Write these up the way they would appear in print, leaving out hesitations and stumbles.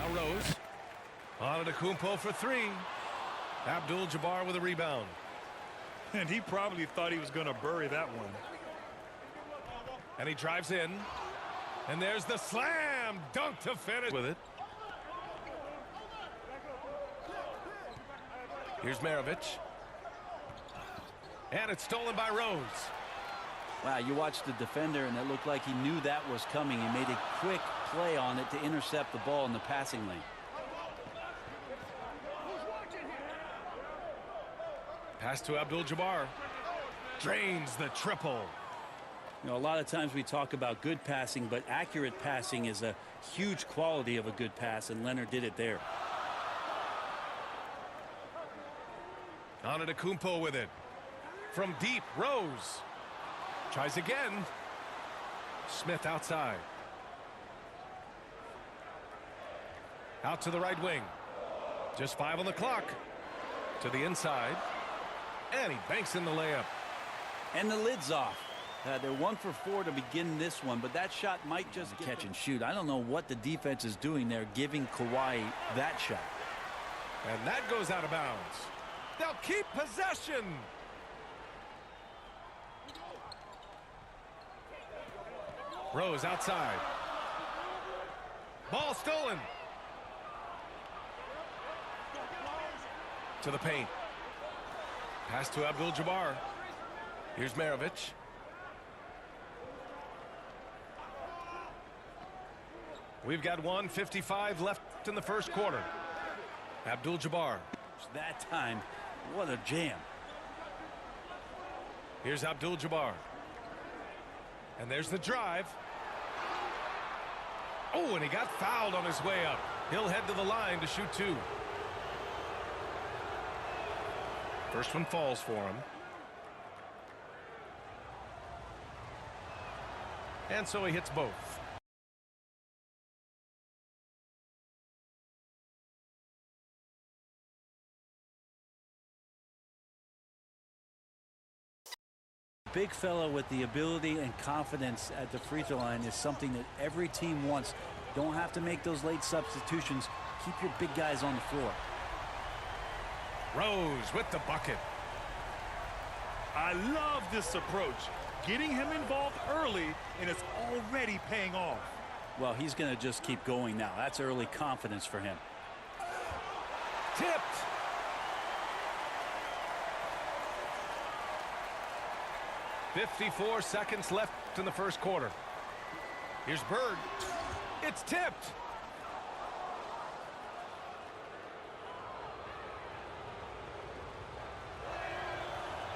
Now Rose. Antetokounmpo for three. Abdul-Jabbar with a rebound. And he probably thought he was going to bury that one. And he drives in. And there's the slam dunk to finish with it. Here's Maravich. And it's stolen by Rose. Wow, you watched the defender, and it looked like he knew that was coming. He made a quick play on it to intercept the ball in the passing lane. Pass to Abdul-Jabbar. Drains the triple. You know, a lot of times we talk about good passing, but accurate passing is a huge quality of a good pass, and Leonard did it there. Antetokounmpo with it. From deep, Rose. Tries again. Smith outside. Out to the right wing. Just 5 on the clock. To the inside. And he banks in the layup. And the lid's off. They're 1 for 4 to begin this one, but that shot might just catch and shoot. I don't know what the defense is doing there, giving Kawhi that shot. And that goes out of bounds. They'll keep possession. Rose outside. Ball stolen. To the paint. Pass to Abdul-Jabbar. Here's Maravich. We've got 1:55 left in the first quarter. Abdul-Jabbar. That time, what a jam. Here's Abdul-Jabbar. And there's the drive. Oh, and he got fouled on his way up. He'll head to the line to shoot 2. First one falls for him. And so he hits both. Big fella with the ability and confidence at the free throw line is something that every team wants. Don't have to make those late substitutions. Keep your big guys on the floor. Rose with the bucket. I love this approach. Getting him involved early, and it's already paying off. Well, he's going to just keep going now. That's early confidence for him. Tipped. .54 seconds left in the first quarter. Here's Bird. It's tipped.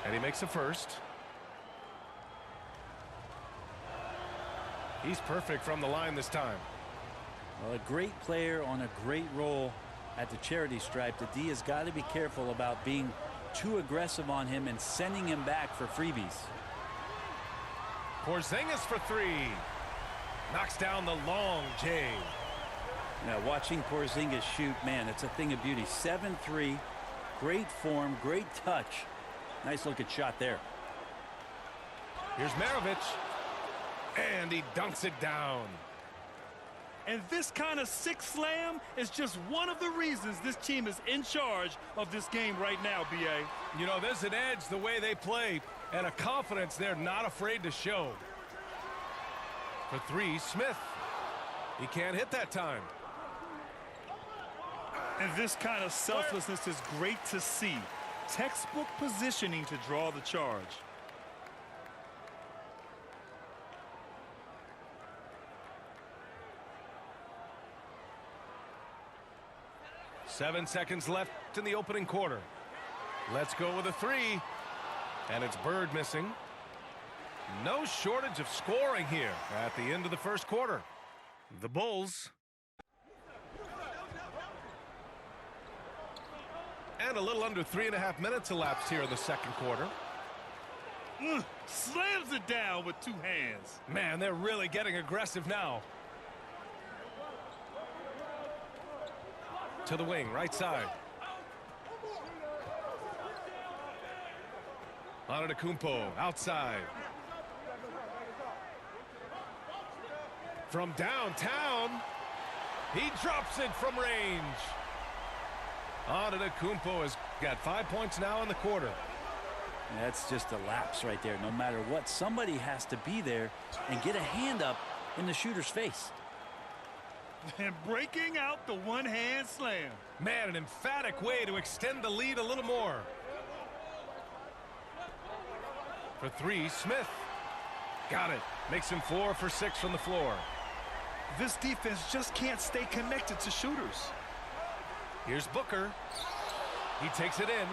And he makes a first. He's perfect from the line this time. Well, a great player on a great role at the charity stripe. The D has got to be careful about being too aggressive on him and sending him back for freebies. Porzingis for 3. Knocks down the long J. Now, watching Porzingis shoot, man, it's a thing of beauty. 7-3, great form, great touch. Nice looking shot there. Here's Maravich. And he dunks it down. And this kind of sick slam is just one of the reasons this team is in charge of this game right now, B.A. You know, there's an edge the way they play and a confidence they're not afraid to show. For 3, Smith. He can't hit that time. And this kind of selflessness is great to see. Textbook positioning to draw the charge. Seven seconds left in the opening quarter. Let's go with a 3. And it's Bird missing. No shortage of scoring here at the end of the first quarter. The Bulls. And a little under 3.5 minutes elapsed here in the second quarter. Slams it down with 2 hands. Man, they're really getting aggressive now. To the wing, right side. Antetokounmpo outside. From downtown. He drops it from range. Antetokounmpo has got 5 points now in the quarter. That's just a lapse right there. No matter what, somebody has to be there and get a hand up in the shooter's face. And breaking out the one-hand slam. Man, an emphatic way to extend the lead a little more. For three, Smith. Got it. Makes him 4 for 6 from the floor. This defense just can't stay connected to shooters. Here's Booker. He takes it in.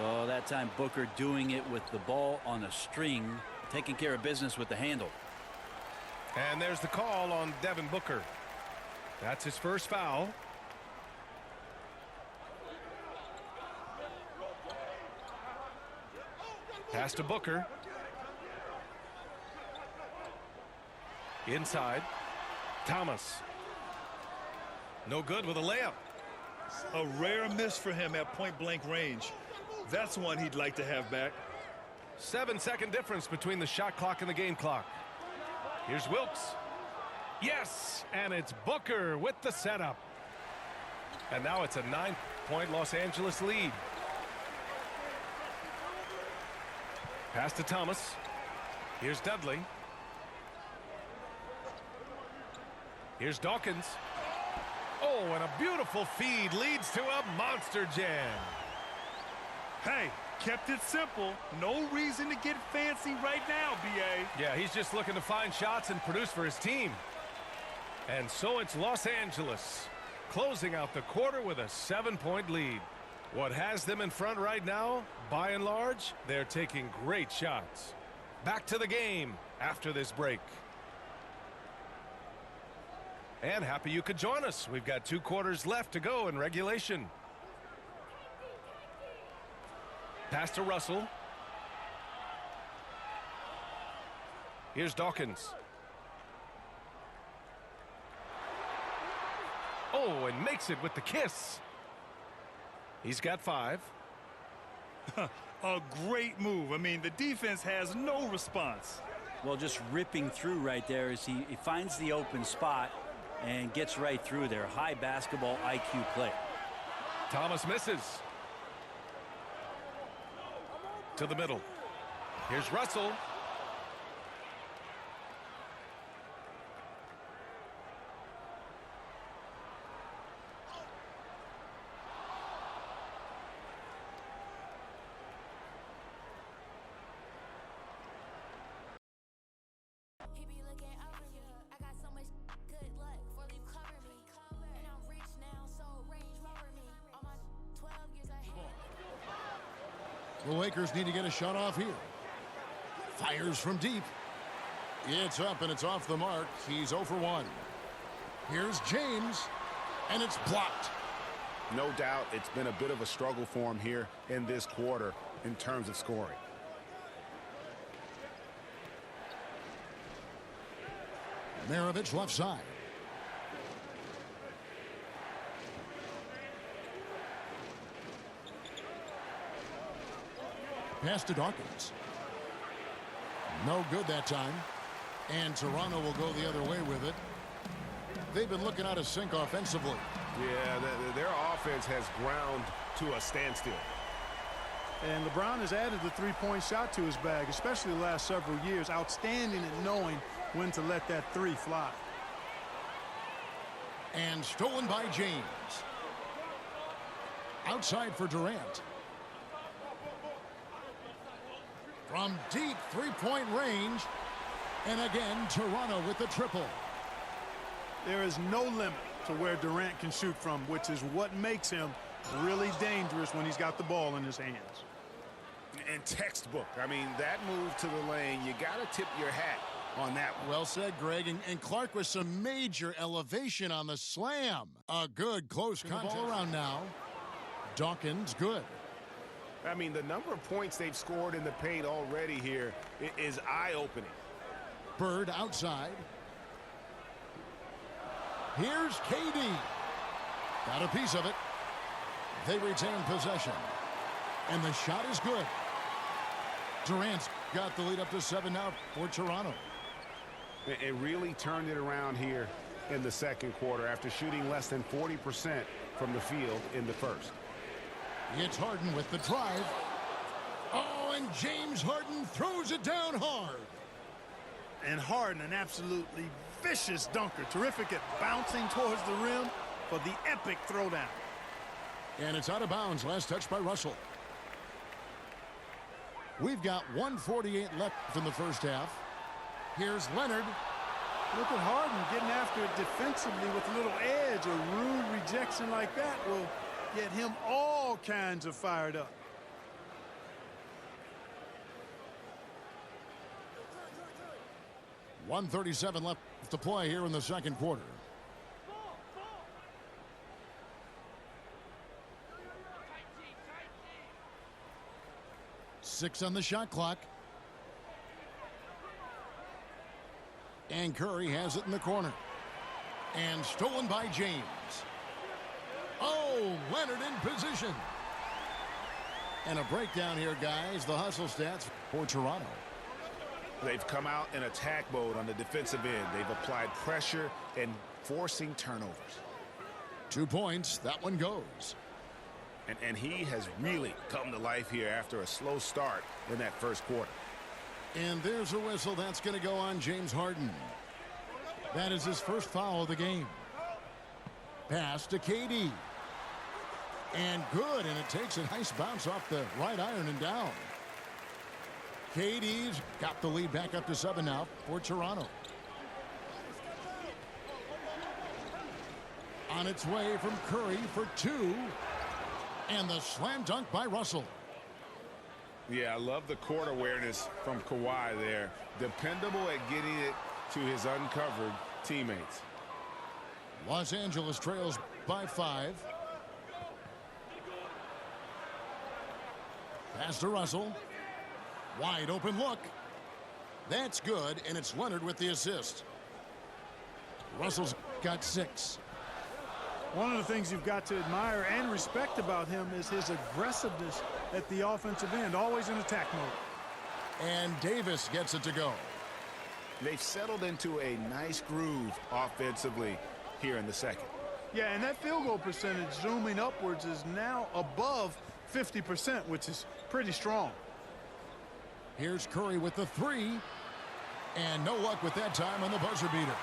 Well, that time Booker doing it with the ball on a string, taking care of business with the handle. And there's the call on Devin Booker. That's his first foul. Pass to Booker. Inside. Thomas. No good with a layup. A rare miss for him at point-blank range. That's one he'd like to have back. 7-second difference between the shot clock and the game clock. Here's Wilkes. Yes, and it's Booker with the setup. And now it's a 9-point Los Angeles lead. Pass to Thomas. Here's Dudley. Here's Dawkins. Oh, and a beautiful feed leads to a monster jam. Hey, kept it simple. No reason to get fancy right now, B.A. Yeah, he's just looking to find shots and produce for his team. And so it's Los Angeles closing out the quarter with a 7-point lead. What has them in front right now, by and large, they're taking great shots. Back to the game after this break. And happy you could join us. We've got 2 quarters left to go in regulation. Pass to Russell. Here's Dawkins. Oh, and makes it with the kiss. He's got 5. A great move. I mean, the defense has no response. Well, just ripping through right there as he finds the open spot and gets right through there. High basketball IQ play. Thomas misses. To the middle. Here's Russell. The Lakers need to get a shot off here. Fires from deep. It's up and it's off the mark. He's 0 for 1. Here's James, and it's blocked. No doubt it's been a bit of a struggle for him here in this quarter in terms of scoring. Maravich left side. Pass to Dawkins. No good that time. And Toronto will go the other way with it. They've been looking out of sync offensively. Yeah, their offense has ground to a standstill. And LeBron has added the three-point shot to his bag, especially the last several years. Outstanding at knowing when to let that three fly. And stolen by James. Outside for Durant. From deep three-point range. And again, Toronto with the triple. There is no limit to where Durant can shoot from, which is what makes him really dangerous when he's got the ball in his hands. And textbook. I mean, that move to the lane, you got to tip your hat on that one. Well said, Greg. And Clark with some major elevation on the slam. A good close contest. Ball around now. Dawkins, good. I mean, the number of points they've scored in the paint already here is eye-opening. Bird outside. Here's KD. Got a piece of it. They retain possession. And the shot is good. Durant's got the lead up to 7 now for Toronto. It really turned it around here in the second quarter after shooting less than 40% from the field in the first. It's Harden with the drive. Oh, and James Harden throws it down hard. And Harden, an absolutely vicious dunker. Terrific at bouncing towards the rim for the epic throwdown. And it's out of bounds. Last touch by Russell. We've got 1:48 left in the first half. Here's Leonard. Look at Harden getting after it defensively with a little edge. A rude rejection like that will get him all kinds of fired up. .137 left to play here in the second quarter. Six on the shot clock. And Curry has it in the corner. And stolen by James. Oh, Leonard in position. And a breakdown here, guys. The hustle stats for Toronto. They've come out in attack mode on the defensive end. They've applied pressure and forcing turnovers. 2 points. That one goes. And he has really come to life here after a slow start in that first quarter. And there's a whistle. That's going to go on James Harden. That is his first foul of the game. Pass to KD. And good, and it takes a nice bounce off the right iron and down. KD's got the lead back up to 7 now for Toronto. On its way from Curry for 2. And the slam dunk by Russell. Yeah, I love the court awareness from Kawhi there. Dependable at getting it to his uncovered teammates. Los Angeles trails by 5. Pass to Russell. Wide open look. That's good, and it's Leonard with the assist. Russell's got 6. One of the things you've got to admire and respect about him is his aggressiveness at the offensive end, always in attack mode. And Davis gets it to go. They've settled into a nice groove offensively here in the second. Yeah, and that field goal percentage zooming upwards is now above 50%, which is pretty strong. Here's Curry with the 3. And no luck with that time on the buzzer beater.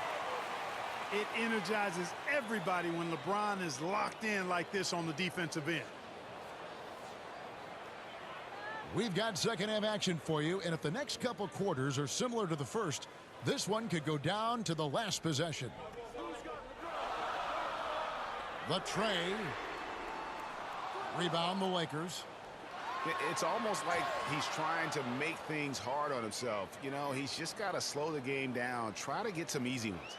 It energizes everybody when LeBron is locked in like this on the defensive end. We've got second half action for you, and if the next couple quarters are similar to the first, this one could go down to the last possession. The tray. Rebound the Lakers. It's almost like he's trying to make things hard on himself. You know, he's just got to slow the game down, try to get some easy ones.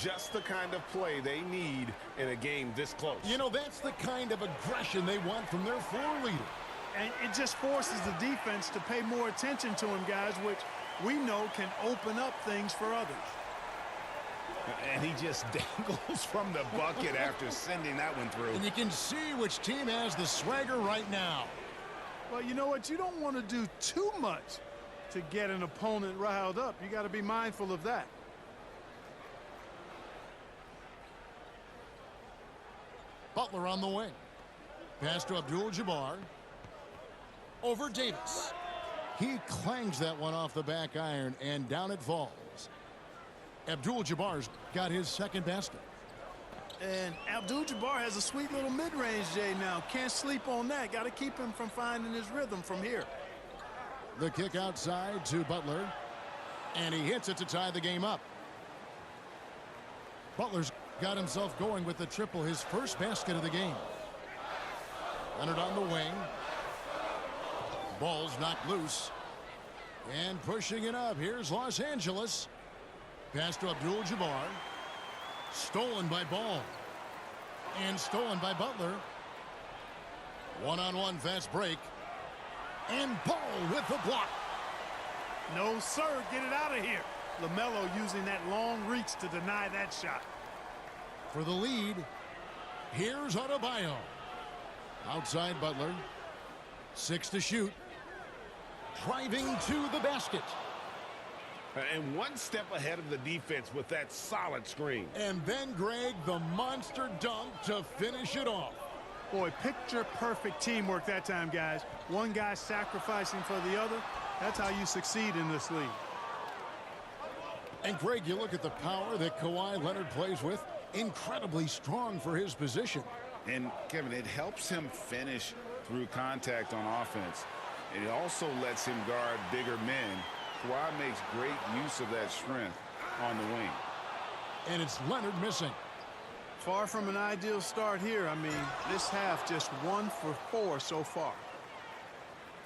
Just the kind of play they need in a game this close. You know, that's the kind of aggression they want from their floor leader. And it just forces the defense to pay more attention to him, guys, which we know can open up things for others. And he just dangles from the bucket after sending that one through. And you can see which team has the swagger right now. Well, you know what? You don't want to do too much to get an opponent riled up. You got to be mindful of that. Butler on the wing. Pass to Abdul-Jabbar. Over Davis. He clangs that one off the back iron, and down it falls. Abdul-Jabbar's got his second basket. And Abdul-Jabbar has a sweet little mid-range, Jay, now. Can't sleep on that. Got to keep him from finding his rhythm from here. The kick outside to Butler. And he hits it to tie the game up. Butler's got himself going with the triple, his first basket of the game. Leonard on the wing. Ball's knocked loose. And pushing it up. Here's Los Angeles. Pass to Abdul-Jabbar. Stolen by Ball. And stolen by Butler. One-on-one fast break. And Ball with the block. No, sir. Get it out of here. LaMelo using that long reach to deny that shot. For the lead, here's Adebayo. Outside Butler. 6 to shoot. Driving to the basket. And one step ahead of the defense with that solid screen. And then, Greg, the monster dunk to finish it off. Boy, picture-perfect teamwork that time, guys. One guy sacrificing for the other. That's how you succeed in this league. And, Greg, you look at the power that Kawhi Leonard plays with. Incredibly strong for his position. And, Kevin, it helps him finish through contact on offense. It also lets him guard bigger men. Kawhi makes great use of that strength on the wing. And it's Leonard missing. Far from an ideal start here. I mean, this half just 1 for 4 so far.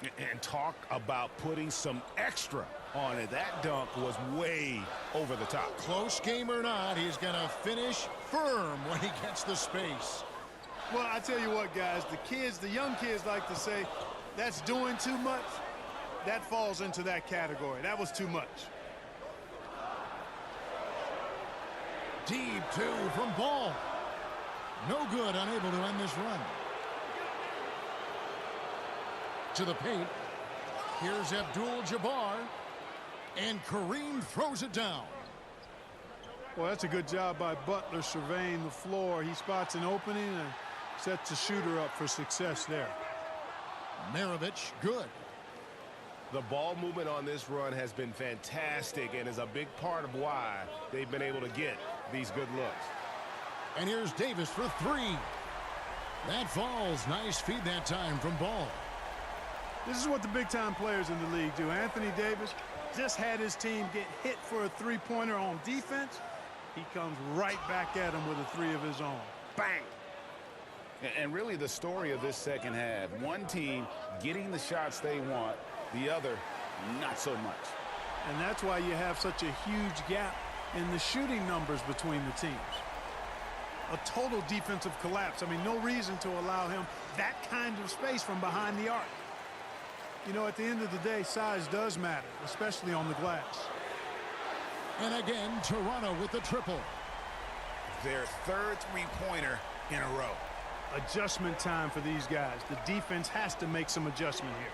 And talk about putting some extra on it. That dunk was way over the top. Close game or not, he's going to finish firm when he gets the space. Well, I tell you what, guys, the young kids like to say, that's doing too much. That falls into that category. That was too much. Deep two from Ball. No good, unable to end this run. To the paint. Here's Abdul-Jabbar. And Kareem throws it down. Well, that's a good job by Butler surveying the floor. He spots an opening and sets the shooter up for success there. Maravich, good. The ball movement on this run has been fantastic and is a big part of why they've been able to get these good looks. And here's Davis for three. That falls. Nice feed that time from Ball. This is what the big-time players in the league do. Anthony Davis just had his team get hit for a three-pointer on defense. He comes right back at him with a three of his own. Bang! And really the story of this second half, one team getting the shots they want, the other not so much. And that's why you have such a huge gap in the shooting numbers between the teams. A total defensive collapse. I mean, no reason to allow him that kind of space from behind the arc. You know, at the end of the day, size does matter, especially on the glass. And again, Toronto with the triple. Their third three-pointer in a row. Adjustment time for these guys. The defense has to make some adjustment here.